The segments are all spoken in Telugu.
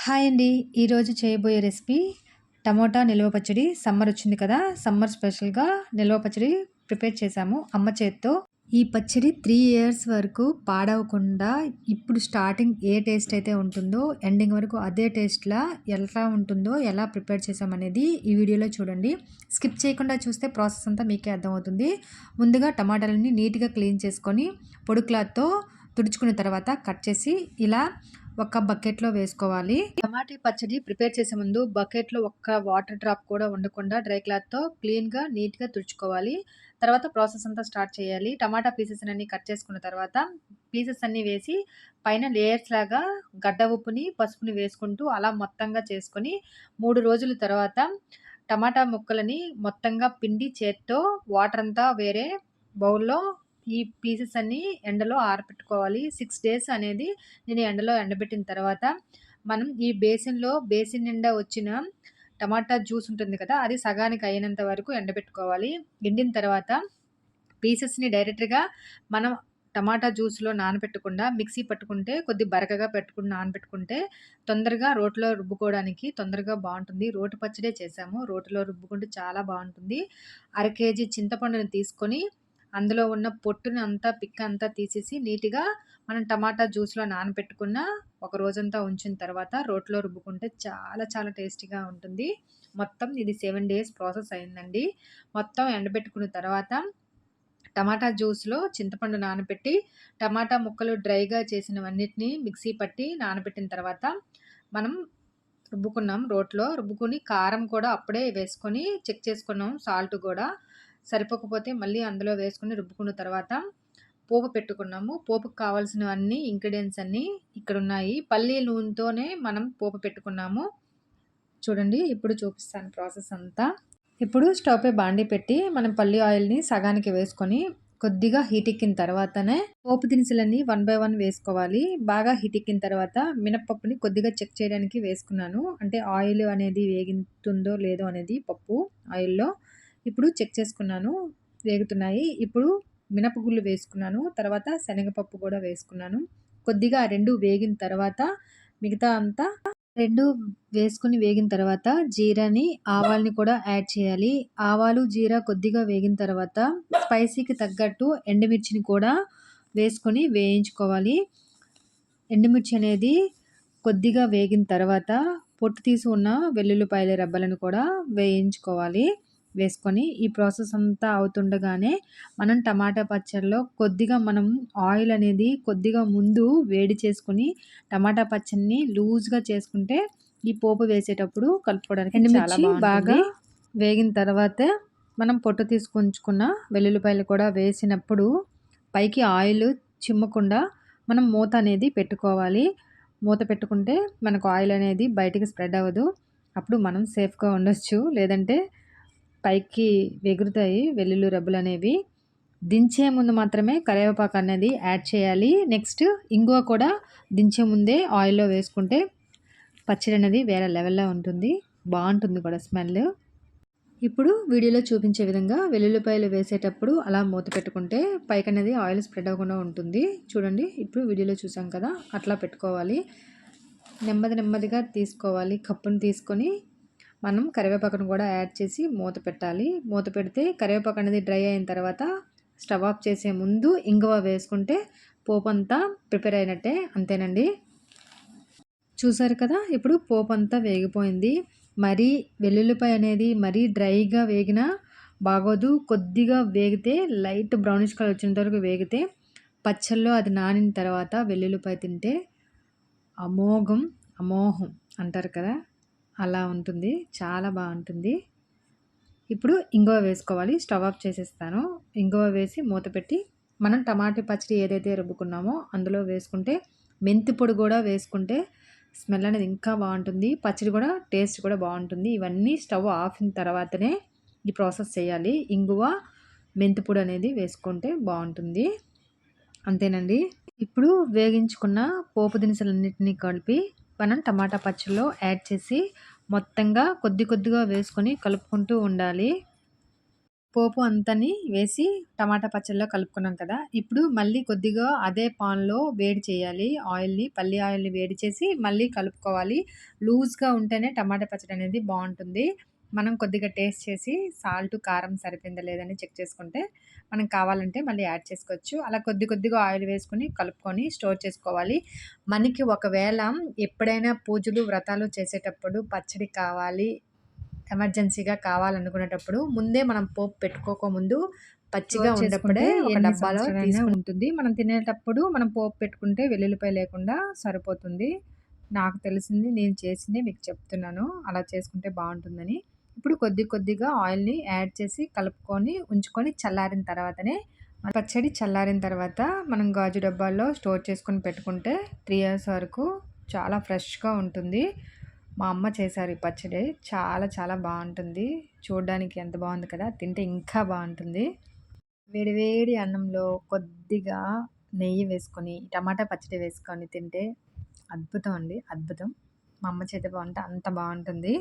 హాయ్ అండి. ఈరోజు చేయబోయే రెసిపీ టమోటా నిల్వ పచ్చడి. సమ్మర్ వచ్చింది కదా! సమ్మర్ స్పెషల్‌గా నిల్వ పచ్చడి ప్రిపేర్ చేశాము అమ్మ చేత్తో. ఈ పచ్చడి 3 ఇయర్స్ వరకు పాడవకుండా ఇప్పుడు స్టార్టింగ్ ఏ టేస్ట్ అయితే ఉంటుందో ఎండింగ్ వరకు అదే టేస్ట్‌లా ఎలా ఉంటుందో, ఎలా ప్రిపేర్ చేశామనేది ఈ వీడియోలో చూడండి. స్కిప్ చేయకుండా చూస్తే ప్రాసెస్ అంతా మీకే అర్థమవుతుంది. ముందుగా టమాటాలన్నీ నీట్‌గా క్లీన్ చేసుకొని పొడి క్లాత్‌తో తుడుచుకున్న తర్వాత కట్ చేసి ఇలా ఒక బకెట్‌లో వేసుకోవాలి. టమాటా పచ్చడి ప్రిపేర్ చేసే ముందు బకెట్‌లో ఒక్క వాటర్ డ్రాప్ కూడా ఉండకుండా డ్రై క్లాత్‌తో క్లీన్‌గా, నీట్‌గా తుడుచుకోవాలి. తర్వాత ప్రాసెస్ అంతా స్టార్ట్ చేయాలి. టమాటా పీసెస్ అన్నీ కట్ చేసుకున్న తర్వాత పీసెస్ అన్నీ వేసి పైన లేయర్స్ లాగా గడ్డ ఉప్పుని, పసుపుని వేసుకుంటూ అలా మొత్తంగా చేసుకొని 3 రోజుల తర్వాత టమాటా ముక్కలని మొత్తంగా పిండి చేత్తో వాటర్ అంతా వేరే బౌల్‌లో ఈ పీసెస్ అన్నీ ఎండలో ఆరబెట్టుకోవాలి. 6 డేస్ అనేది నేను ఎండలో ఎండబెట్టిన తర్వాత మనం ఈ బేసిన్ నిండా వచ్చిన టమాటా జ్యూస్ ఉంటుంది కదా! అది సగానికి అయినంత వరకు ఎండబెట్టుకోవాలి. ఎండిన తర్వాత పీసెస్‌ని డైరెక్ట్‌గా మనం టమాటా జ్యూస్‌లో నానబెట్టకుండా మిక్సీ పట్టుకుంటే బరకగా పెట్టుకొని నానబెట్టుకుంటే తొందరగా రోట్లో రుబ్బుకోవడానికి తొందరగా బావుంటుంది. రోటి పచ్చడే చేశాము. రోటిలో రుబ్బుకుంటే చాలా బావుంటుంది. అర కేజీ చింతపండుని తీసుకొని అందులో ఉన్న పొట్టుని అంతా పిక్కంతా తీసేసి నీట్‌గా మనం టమాటా జ్యూస్‌లో నానబెట్టుకున్న ఒక రోజంతా ఉంచిన తర్వాత రోట్లో రుబ్బుకుంటే చాలా చాలా టేస్టీగా ఉంటుంది. మొత్తం ఇది 7 డేస్ ప్రాసెస్ అయిందండి. మొత్తం ఎండబెట్టుకున్న తర్వాత టమాటా జ్యూస్‌లో చింతపండు నానబెట్టి, టమాటా ముక్కలు డ్రైగా చేసినవన్నిటిని మిక్సీ పట్టి నానబెట్టిన తర్వాత మనం రుబ్బుకున్నాం రోట్లో. రుబ్బుకొని కారం కూడా అప్పుడే వేసుకొని చెక్ చేసుకున్నాం సాల్ట్ గూడా. సరిపోకపోతే మళ్ళీ అందులో వేసుకొని రుబ్బుకున్న తర్వాత పోపు పెట్టుకున్నాము. పోపుకు కావాల్సినవన్నీ ఇంగ్రీడియెంట్స్ అన్నీ ఇక్కడున్నాయి. పల్లి నూనెతోనే మనం పోపు పెట్టుకున్నాము. చూడండి ఇప్పుడు చూపిస్తాను ప్రాసెస్ అంతా. ఇప్పుడు స్టవ్ పై బాండీ పెట్టి మనం పల్లి ఆయిల్‌ని సగానికి వేసుకొని కొద్దిగా హీట్ ఎక్కిన తర్వాతనే పోపు దినుసులన్నీ వన్ బై వన్ వేసుకోవాలి. బాగా హీట్ ఎక్కిన తర్వాత మినపప్పుని కొద్దిగా చెక్ చేయడానికి వేసుకున్నాను. అంటే ఆయిల్ అనేది వేగుతుందో లేదో అనేది పప్పు ఆయిల్‌లో. ఇప్పుడు చెక్ చేసుకున్నాను. వేగుతున్నాయి. ఇప్పుడు మినపగుళ్ళు వేసుకున్నాను. తర్వాత శనగపప్పు కూడా వేసుకున్నాను. కొద్దిగా ఆ 2 వేగిన తర్వాత మిగతా అంతా 2 వేసుకొని వేగిన తర్వాత జీరాని, ఆవాల్ని కూడా యాడ్ చేయాలి. ఆవాలు, జీరా కొద్దిగా వేగిన తర్వాత స్పైసీకి తగ్గట్టు ఎండుమిర్చిని కూడా వేసుకొని వేయించుకోవాలి. ఎండుమిర్చి అనేది కొద్దిగా వేగిన తర్వాత పొట్టు తీసి ఉన్న వెల్లుల్లిపాయల రెబ్బలను కూడా వేయించుకోవాలి. వేసుకొని ఈ ప్రాసెస్ అంతా అవుతుండగానే మనం టమాటా పచ్చడిలో కొద్దిగా మనం ఆయిల్ అనేది కొద్దిగా ముందు వేడి చేసుకొని టమాటా పచ్చడిని లూజ్‌గా చేసుకుంటే ఈ పోపు వేసేటప్పుడు కలుపుకోవడానికి చాలా బాగుంటుంది. బాగా వేగిన తర్వాత మనం పొట్టు తీసి ఉంచుకున్న వెల్లుల్లిపాయలు కూడా వేసినప్పుడు పైకి ఆయిల్ చిమ్మకుండా మనం మూత అనేది పెట్టుకోవాలి. మూత పెట్టుకుంటే మనకు ఆయిల్ అనేది బయటికి స్ప్రెడ్ అవ్వదు. అప్పుడు మనం సేఫ్‌గా ఉండొచ్చు. లేదంటే పైకి ఎగురుతాయి వెల్లుల్లి రెబ్బలనేవి. దించే ముందు మాత్రమే కరివేపాకు అనేది యాడ్ చేయాలి. నెక్స్ట్ ఇంగువ కూడా దించే ముందే ఆయిల్‌లో వేసుకుంటే పచ్చడి అనేది వేరే లెవెల్‌లో ఉంటుంది. బావుంటుంది కూడా స్మెల్. ఇప్పుడు వీడియోలో చూపించే విధంగా వెల్లుల్లిపాయలు వేసేటప్పుడు అలా మూత పెట్టుకుంటే పైకనేది ఆయిల్ స్ప్రెడ్ అవ్వకుండా ఉంటుంది. చూడండి ఇప్పుడు వీడియోలో చూసాం కదా! అట్లా పెట్టుకోవాలి. నెమ్మదిగా తీసుకోవాలి. కప్పుని తీసుకొని మనం కరివేపాకును కూడా యాడ్ చేసి మూత పెట్టాలి. మూత పెడితే కరివేపాకు అనేది డ్రై అయిన తర్వాత స్టవ్ ఆఫ్ చేసే ముందు ఇంగువ వేసుకుంటే పోపంతా ప్రిపేర్ అయినట్టే. అంతేనండి. చూసారు కదా! ఇప్పుడు పోపంతా వేగిపోయింది. మరీ వెల్లుల్లిపాయ అనేది మరీ డ్రైగా వేగినా బాగోదు. కొద్దిగా వేగితే లైట్ బ్రౌనిష్ కలర్ వచ్చేంత వరకు వేగితే పచ్చళ్ళలో అది నానిన తర్వాత వెల్లుల్లిపాయ తింటే అమోఘం అంటారు కదా! అలా ఉంటుంది. చాలా బావుంటుంది. ఇప్పుడు ఇంగువ వేసుకోవాలి. స్టవ్ ఆఫ్ చేసేస్తాను. ఇంగువ వేసి మూత పెట్టి మనం టమాటా పచ్చడి ఏదైతే రుబ్బుకున్నామో అందులో వేసుకుంటే మెంతి పొడి కూడా వేసుకుంటే స్మెల్ అనేది ఇంకా బావుంటుంది. పచ్చడి కూడా టేస్ట్ కూడా బావుంటుంది. ఇవన్నీ స్టవ్ ఆఫ్ అయిన తర్వాతనే ఈ ప్రాసెస్ చేయాలి. ఇంగువ, మెంతి పొడి అనేది వేసుకుంటే బావుంటుంది. అంతేనండి. ఇప్పుడు వేగించుకున్న పోపు దినుసులన్నిటిని కలిపి మనం టమాటా పచ్చడిలో యాడ్ చేసి మొత్తంగా కొద్దిగా వేసుకొని కలుపుకుంటూ ఉండాలి. పోపు అంతని వేసి టమాటా పచ్చడిలో కలుపుకున్నాం కదా! ఇప్పుడు మళ్ళీ కొద్దిగా అదే పాన్‌లో వేడి చేయాలి ఆయిల్‌ని. పల్లి ఆయిల్‌ని వేడి చేసి మళ్ళీ కలుపుకోవాలి. లూజ్‌గా ఉంటేనే టమాటా పచ్చడి అనేది బావుంటుంది. మనం కొద్దిగా టేస్ట్ చేసి సాల్ట్, కారం సరిపోయిందా లేదని చెక్ చేసుకుంటే, మనం కావాలంటే మళ్ళీ యాడ్ చేసుకోవచ్చు. అలా కొద్ది కొద్దిగా ఆయిల్ వేసుకొని కలుపుకొని స్టోర్ చేసుకోవాలి. మనకి ఒకవేళ ఎప్పుడైనా పూజలు, వ్రతాలు చేసేటప్పుడు పచ్చడి కావాలి, ఎమర్జెన్సీగా కావాలనుకునేటప్పుడు ముందే మనం పోపు పెట్టుకోకముందు పచ్చిగా ఉన్నప్పుడే ఒక డబ్బాలో ఉంటుంది. మనం తినేటప్పుడు మనం పోపు పెట్టుకుంటే వెల్లుల్లిపాయ లేకుండా సరిపోతుంది. నాకు తెలిసింది నేను చేసిందే మీకు చెప్తున్నాను. అలా చేసుకుంటే బావుంటుందని. ఇప్పుడు కొద్ది కొద్దిగా ఆయిల్‌ని యాడ్ చేసి కలుపుకొని ఉంచుకొని చల్లారిన తర్వాతనే పచ్చడి చల్లారిన తర్వాత మనం గాజు డబ్బాల్లో స్టోర్ చేసుకొని పెట్టుకుంటే 3 ఇయర్స్ వరకు చాలా ఫ్రెష్‌గా ఉంటుంది. మా అమ్మ చేశారు ఈ పచ్చడి. చాలా చాలా బావుంటుంది. చూడ్డానికి ఎంత బావుంది కదా! తింటే ఇంకా బావుంటుంది. వేడి వేడి అన్నంలో కొద్దిగా నెయ్యి వేసుకొని, టమాటా పచ్చడి వేసుకొని తింటే అద్భుతం అండి. అద్భుతం. మా అమ్మ చేతి వంట అంత బావుంటుంది.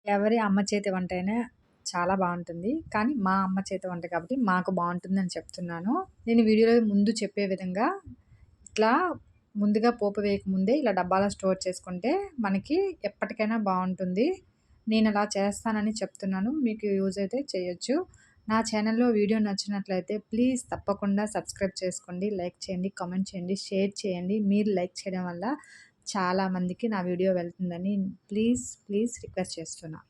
ఎవరి అమ్మ చేతి వంటైనా చాలా బావుంటుంది. కానీ మా అమ్మ చేతి వంట కాబట్టి మాకు బావుంటుందని చెప్తున్నాను. నేను వీడియోలో ముందు చెప్పే విధంగా ఇట్లా ముందుగా పోపు వేయకముందే ఇలా డబ్బాలో స్టోర్ చేసుకుంటే మనకి ఎప్పటికైనా బావుంటుంది. నేనలా చేస్తానని చెప్తున్నాను. మీకు యూజ్ అయితే చేయొచ్చు. నా ఛానల్‌లో వీడియో నచ్చినట్లయితే ప్లీజ్ తప్పకుండా సబ్స్క్రైబ్ చేసుకోండి. లైక్ చేయండి, కామెంట్ చేయండి, షేర్ చేయండి. మీరు లైక్ చేయడం వల్ల చాలా మందికి నా వీడియో వెళ్తుందని ప్లీజ్ రిక్వెస్ట్ చేస్తున్నా.